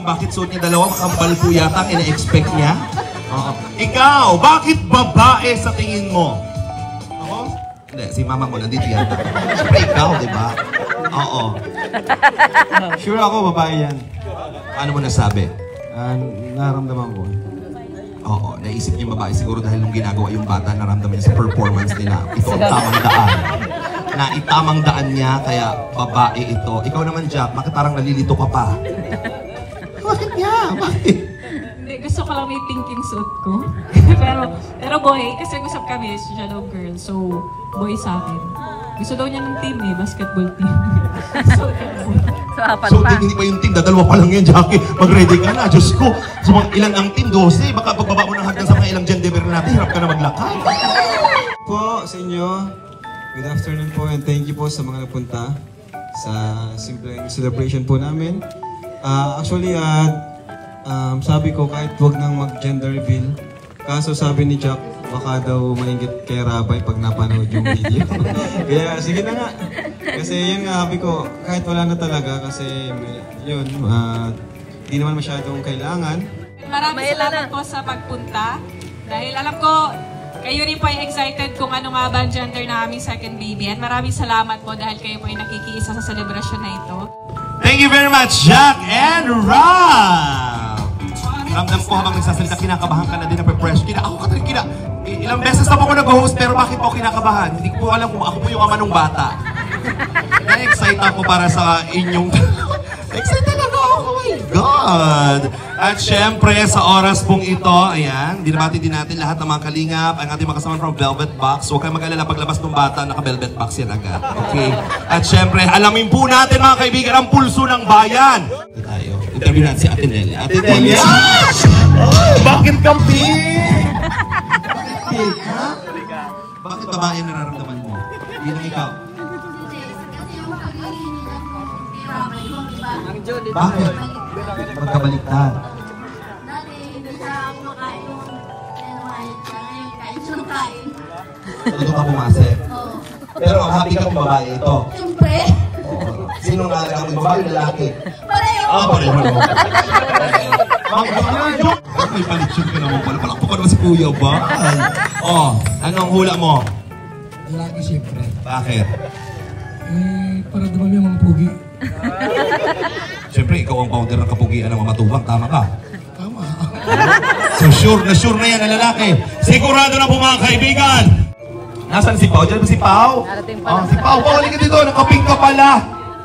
kung bakit suot niya dalawa, makambal po yata ang ina-expect niya. Ikaw, bakit babae sa tingin mo? Ako? Hindi, si mama mo nandito yata. Siyempre ikaw, di ba? Oo. Sure ako, babae yan. Ano mo nasabi? Naramdaman ko. Oo, naisip niya babae siguro dahil nung ginagawa yung bata, naramdaman niya sa performance nila. Ito ang tamang daan. Na itamang daan niya, kaya babae ito. Ikaw naman, Jack, bakit parang nalilito ka pa? Bakit niya? Bakit? Hindi, gusto ko lang may pink yung suit ko. pero boy, kasi usap kami, siya daw girl. So, boy sa akin. Gusto daw niya ng team basketball team. So, hindi pa yung team, dadalwa pa lang yan, Jackie. Mag-ready ka na, Diyos ko. So, ilan ang team? 12. Baka pagbaba mo ng hagdan sa mga ilang gender natin, hirap ka na maglakad. Po sa inyo, good afternoon po and thank you po sa mga napunta sa simpleng celebration po namin. Actually, sabi ko kahit wag nang mag-gender reveal, kaso sabi ni Jack, baka daw maingit kay Rabay pag napanood yung video. Kaya sige na nga. Kasi yun nga, sabi ko, kahit wala na talaga kasi yun, di naman masyadong kailangan. Maraming salamat po sa pagpunta. Dahil alam ko, kayo rin po ay excited kung ano nga ba ang gender na aming second baby. At maraming salamat po dahil kayo po ay nakikiisa sa selebrasyon na ito. Thank you very much, Jack and Rob! Ramdam ko habang nagsasalita, kinakabahan ka na din na pre-fresh. Ako ka talaga, ilang beses na po ako nag-host, pero bakit po kinakabahan? Hindi ko alam kung ako po yung ama ng bata. Na-excite ako para sa inyong... Excited ako! Oh my God! At syempre, sa oras pong ito, ayan, dinabati din natin lahat ng mga kalingap, ang ating mga kasama from Velvet Box. Huwag kayong mag-alala paglabas ng bata, naka-Velvet Box yan agad. Okay? At syempre, alamin po natin mga kaibigan, ang pulso ng bayan. Tayo. Interview natin si Ate Nelly. Ate Nelly! Bakit kampi? Bakit ha? Bakit babae nararamdaman mo? Yun ang ikaw. Bakit? Magkabaliktad. Dati, hindi siya kumakain yung ngayon kain siya ng kain. Dito ka pumasok? Oo. Pero happy ka kung babae ito? Siyempre. Sinong nalaga mo? Babae o lalaki? Pareho. Pareho no? May palitsyog ka naman pala. Palakpo ka naman si Kuya ba? Anong hula mo? Lalaki siyempre. Bakit? Para dumami ang mga pugi. Siyempre, ikaw ang founder ng kapugian ng mamatubang. Tama ka? Tama. So sure na yan ang lalaki. Sigurado na po mga kaibigan. Nasaan si Pao? Diyan ba si Pao? Si Pao, halika dito. Nakaping ka pala.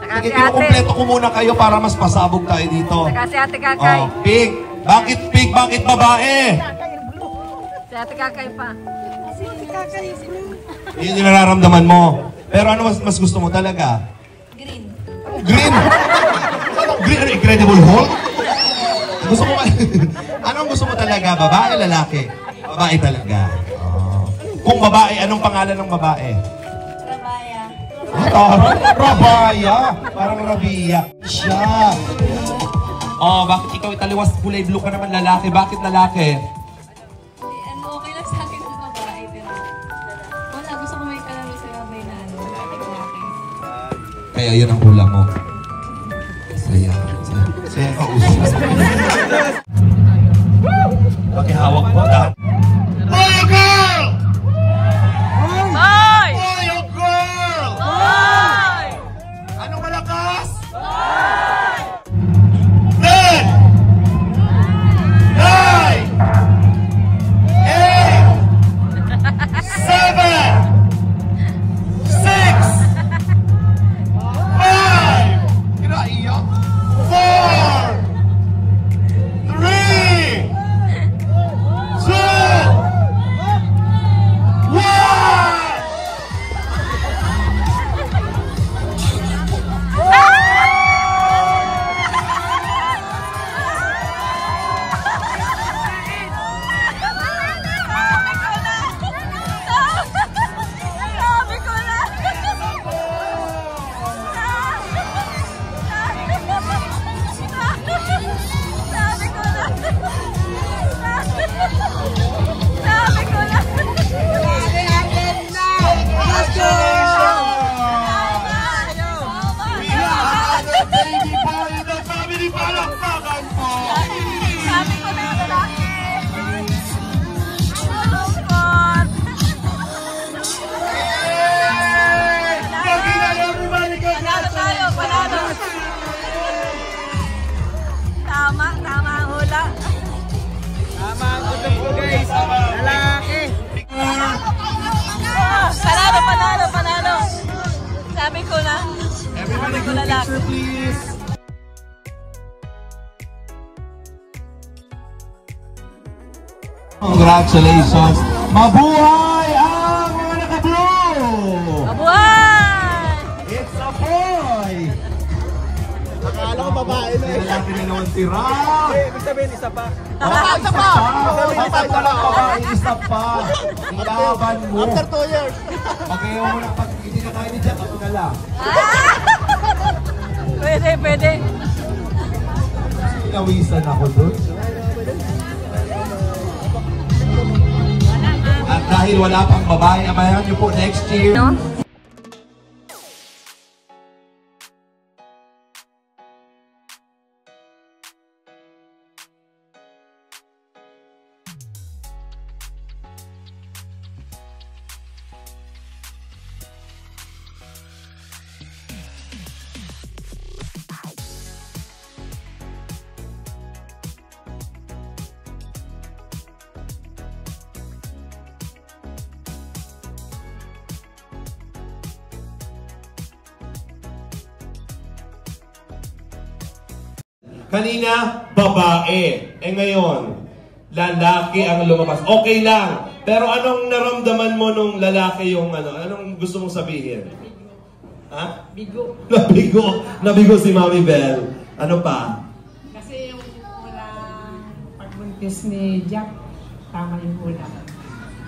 Sige, kinukumpleto ko muna kayo para mas pasabog tayo dito. Saka si Ate Kakay. Pig. Bakit pig? Bakit babae? Si Ate Kakay pa. Si Ate Kakay. Yun yung nararamdaman mo. Pero ano mas gusto mo talaga? Green. Green? Green? Ano, Incredible Hulk? Gusto mo ba? Anong gusto mo talaga? Babae, lalaki? Babae talaga. Kung babae, anong pangalan ng babae? Rabaya. Rabaya. Parang Rabia. Siya. Bakit ikaw italiwas kulay blue ka naman lalaki? Bakit lalaki? Okay lang sa akin ang babae. Pero wala, gusto ko may kalaro sa babay na lalaki. Kaya yun ang hula mo. Saya. Saya ka uso. Pakihawak mo lahat. Boy or girl! Boy! Boy or girl! Boy! Anong malakas? Boy! 10! 9! 8! 7! 6! 5! Kinaiyak! 4! 3! 2! panalo. Sabi ko na. Everybody group picture, please. Congratulations! Mabuhay ang mga naka-blue! Mabuhay! It's a boy! Akala ko babae na eh. Lalaki na naman si Ram! Ibig sabihin, isa pa. Isa pa! Isa pa lang babae, isa pa! Ilaban mo! After 2 years. Pag ayaw mo na, pag hindi na kaya ni Jack, ako na lang. Pwede. Pinawisan ako doon. At dahil wala pang babae, amayan niyo po next year. No? Kanina, babae. Ngayon, lalaki ang lumabas. Okay lang. Pero anong naramdaman mo nung lalaki yung ano? Anong gusto mong sabihin? Ha? Bigo. Nabigo si Mami Belle. Ano pa? Kasi yung pagbuntis ni Jack, tama yung ulam.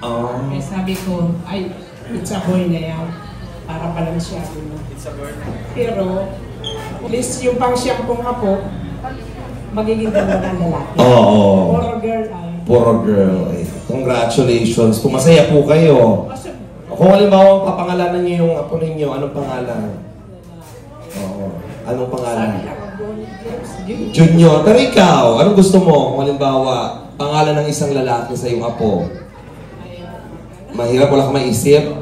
Oh. Kaya sabi ko, ay, it's a boy na yan. Para pala siya. It's a girl. Pero, at least yung pang siyang pong apo, magiging dalawa ng lalaki. Oo. Or girl ay. Puro girl. Congratulations. Kung masaya po kayo. Kung halimbawa papangalanan niyo yung apo ninyo, anong pangalan? Oo. Anong pangalan? Junior. Pero ikaw, anong gusto mo? Kung halimbawa, pangalan ng isang lalaki sa iyong apo. Mahirap, wala ka maisip?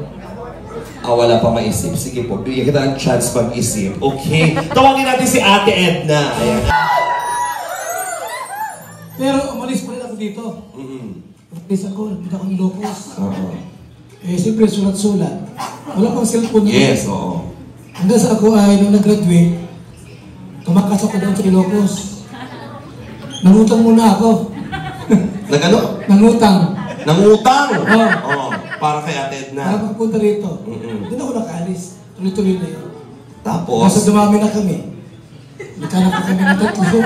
Wala pa maisip. Sige po, bigyan kita ng chance mag-isip. Okay? Tawagin natin si Ate Edna. Ayan. Pero umalis pa rin ako dito. Umalis ako, nagpunta akong Ilocos. Siyempre sulat-sulat. Wala pang cellphone yun. Yes, oo. Hanggang sa ako ay nung nag-graduate, tumakas ako doon sa Ilocos. Nangutang muna ako. Nag-ano? Nangutang. Nangutang? Oo. Oo. Para kay Ate Edna. Para pagpunta rito. Doon ako nakaalis. Tuloy-tuloy na yun. Tapos? Nasa dumami na kami. Nagkanap pa kami ng 3,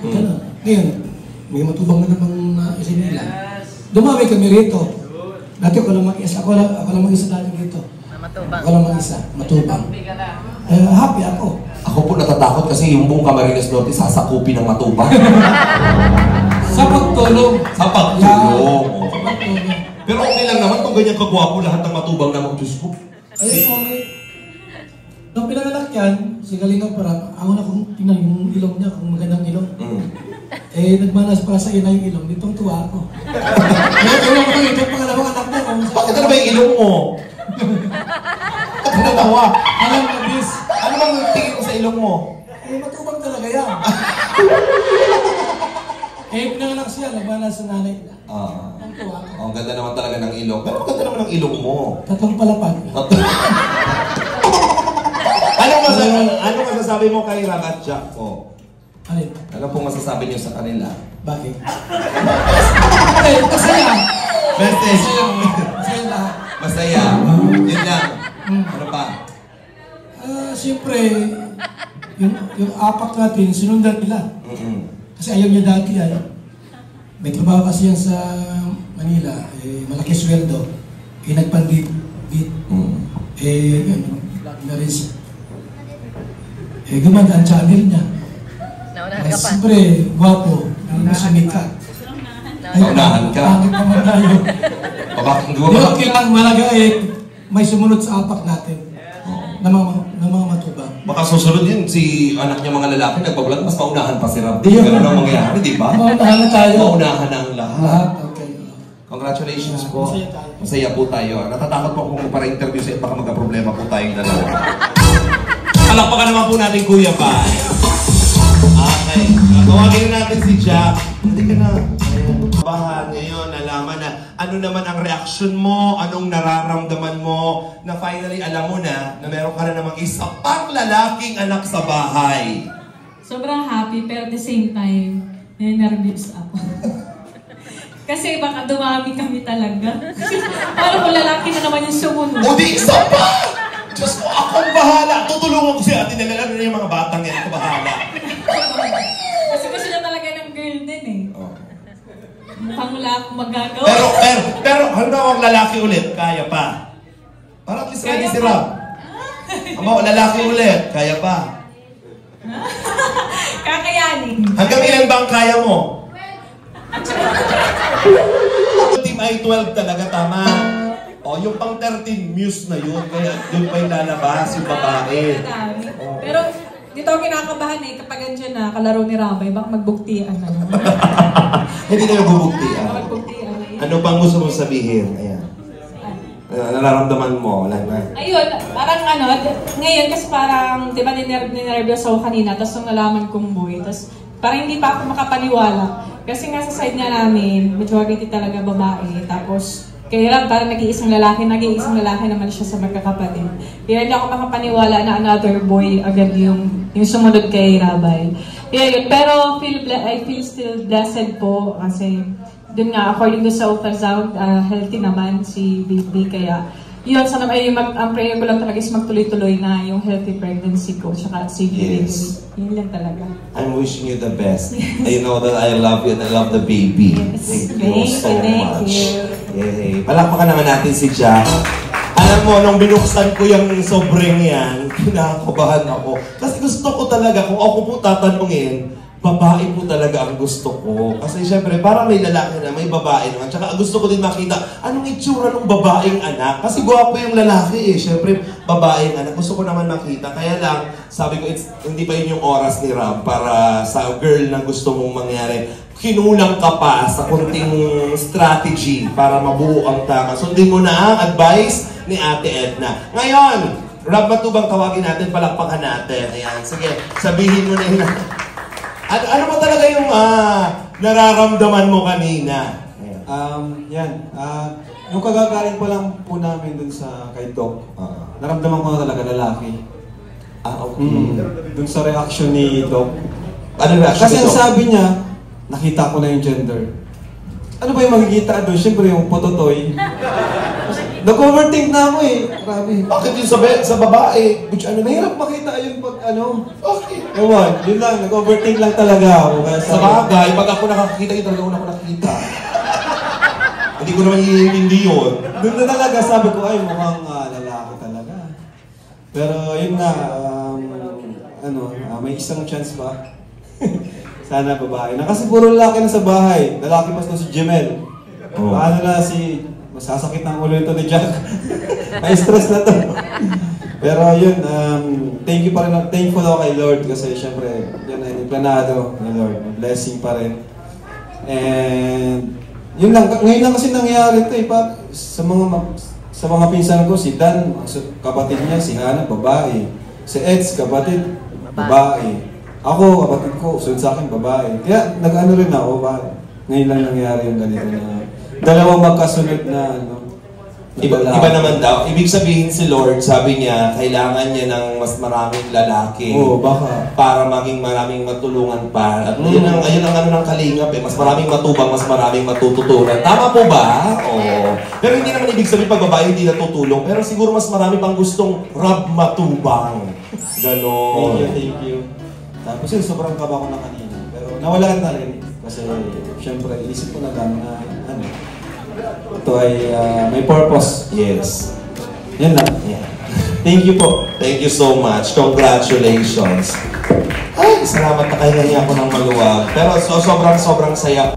4. Ganun. Ngayon, may matubang na namang isinilan. Dumami kami rito. Dati ako lang mag-isa. Ako lang mag-isa dati dito. Matubang. Ako lang mag-isa. Matubang. Happy ako. Ako po natatakot kasi yung buong Camarines Norte sasakupin ng matubang. Sa pagtulong. Sa pagtulong. Sa pagtulong. Pero okay lang naman kung ganyan kagwapo lahat ng matubang na mag-Diyos ko. Ayun, okay. Nung pinanganak yan, si Kalinga parang, ako na kung tingnan yung ilong niya, kung magandang ilong. Nagmanas para sa ina yung ilong, ditong tuwa ako. Kaya tulong ko itong pangalawang anak niya. Bakit ano ba yung ilong mo? Bakit natawa? Alam mo, bis. Ano bang tingin ko sa ilong mo? Matubang talaga yan. Pinanganak siya, nagmanas sa nanay nila. Ang tuwa ako. Ang ganda naman talaga ng ilong. Pero ang ganda naman ng ilong mo. Tatlong palapag. Ano masasabi mo kay Ram at Jack po? Alin? Ano pong masasabi niyo sa kanila? Bakit? Masaya. Message. Masaya lahat. Masaya. Yun lang. Ano pa? Siyempre, yung apak natin, sinundan nila. Kasi ayaw niya dati ay. May trabaho kasi yan sa Manila, malaki sweldo. Nagpandit. Yun, na rin siya. Gumanda ang channel niya. Naunahan ka pa. Siyempre, gwapo. Sumika. Naunahan ka. Pangit naman tayo. O bakit Di ba kailangan malaga may sumunod sa apak natin. ng mga matubang. Baka susunod yun, si anak niya mga lalaki nagbablog, mas paunahan pa si Ram. Ganun ang mangyayari, di ba? Maunahan na tayo. Maunahan ang lahat. Lahat, okay. Congratulations po. Masaya tayo. Masaya po tayo. Natatakot po kung para interview siya at baka magka-problema po tayong dalawa. Palakpakan naman po natin, Kuya Pai. Okay. Tawagin natin si Jack. Hindi ka na. Bahan ngayon, nalaman na ano naman ang reaksyon mo, anong nararamdaman mo, na finally alam mo na meron ka na namang isa pang lalaking anak sa bahay. Sobrang happy, pero at the same time, nervous ako. Kasi baka dumami kami talaga. Paano kung lalaki na naman yung sumunod? O di isa pa! Diyos ko, akong bahala. Tutulungan ko si ate na lalo na yung mga batang yan. Ako bahala. Kasi gusto na talaga ng girl din eh. Oh. Mukhang wala akong magagawa. Pero halimbawa ang lalaki ulit, kaya pa. Para at least ready si Rob. Halimbawa, lalaki ulit, kaya pa. Kakayanin. Hanggang ilan ba ang kaya mo? Team I-12 talaga, tama. O, yung pang 13 muse na yun, kaya yun pa yung lalabas, yung babae. Pero dito ako kinakabahan eh, kapag andyan na, kalaro ni Rabay, baka magbuktian na yun. Hindi na yung bubuktian. Magbuktian na yun. Ano pang gusto mong sabihin? Ayan. Nararamdaman mo, wala na. Ayun, parang ngayon kasi parang, di ba, ninervyos ako kanina, tapos nung nalaman kong boy, tapos parang hindi pa ako makapaniwala. Kasi nga sa side nga namin, majority talaga babae, tapos kaya parang nag-iisang lalaki naman siya sa magkakapatid. Kaya hindi ako makapaniwala na another boy agad yung sumunod kay Rabay. Kaya yun, pero I feel still blessed po kasi dun nga, according to sa ultrasound, healthy naman si baby. Kaya yun, sana ang prayer ko lang talaga is magtuloy-tuloy na yung healthy pregnancy ko tsaka si baby. Yes. Yun lang talaga. I'm wishing you the best. I know that I love you and I love the baby. Yes. Thank you so much. You. Yay. Palakpakan naman natin si Jack. Alam mo, nung binuksan ko yung sobrang yan, kinakabahan ako. Kasi gusto ko talaga, kung ako po tatanungin, babae po talaga ang gusto ko. Kasi syempre, para may lalaki na, may babae naman. Tsaka gusto ko din makita, anong itsura ng babaeng anak? Kasi gwapo yung lalaki eh. Syempre, babaeng anak. Gusto ko naman makita. Kaya lang, sabi ko, hindi pa yun yung oras ni Rob para sa girl na gusto mong mangyari. Kinulang ka pa sa kunting strategy para mabuo ang tama. Sundin mo na ang advice ni Ate Edna. Ngayon, Rob Matubang, tawagin natin, palakpakan natin. Ayan, sige, sabihin mo na yun. Ano mo talaga yung nararamdaman mo kanina? Nung kagagaling pa lang po namin dun sa kay Doc, naramdaman ko na talaga lalaki. Okay. Dun sa reaction ni Doc. Ano reaction Kasi ni ang Doc? sabi niya, nakita ko na yung gender. Ano ba yung makikita doon? Siyempre yung pototoy. Nag-overthink na ako eh. Grabe. Bakit yung sa babae? Mahirap makita yun pag Okay. Ewan, yun lang. Nag-overthink lang talaga ako. Kaya Sa bagay, pag ako nakakita, yung talaga ako nakakita. Hindi ko naman iintindi yun. Doon na talaga sabi ko, ay mukhang lalaki talaga. Pero yun nga, may isang chance pa. Sana babae na. Kasi puro lalaki na sa bahay. Lalaki pa si Jemel. Paano na masasakit ng ulo ito ni Jack. May stress na to. Pero yun, thankful ako kay Lord kasi syempre, yan ay planado ni Lord. Blessing pa rin. And yun lang, ngayon lang kasi nangyayari ito eh. Sa mga pinsan ko, si Dan, kapatid niya, si Hannah, babae. Si Eds, kapatid, babae. Ako, kapatid ko, sunod sa akin, babae. Kaya nag-ano rin ako, ngayon lang nangyari yung ganito na dalawang magkasunod na Iba naman daw. Ibig sabihin si Lord, sabi niya, kailangan niya ng mas maraming lalaki. Oo, baka. Para maging maraming matulungan pa. At yun ang ng kalingap eh. Mas maraming matubang, mas maraming matututunan. Tama po ba? Oo. Pero hindi naman ibig sabihin pag babae hindi natutulong. Pero siguro mas marami pang gustong Rob matubang. Ganon. Thank you. Tapos yun, sobrang kaba ko na kanina. Pero nawalaan na rin. Kasi syempre, isip ko na lang na ito ay may purpose. Yes. Yan lang. Yeah. Thank you po. Thank you so much. Congratulations. Ay, salamat na kaya ako ng maluwag. Pero sobrang saya.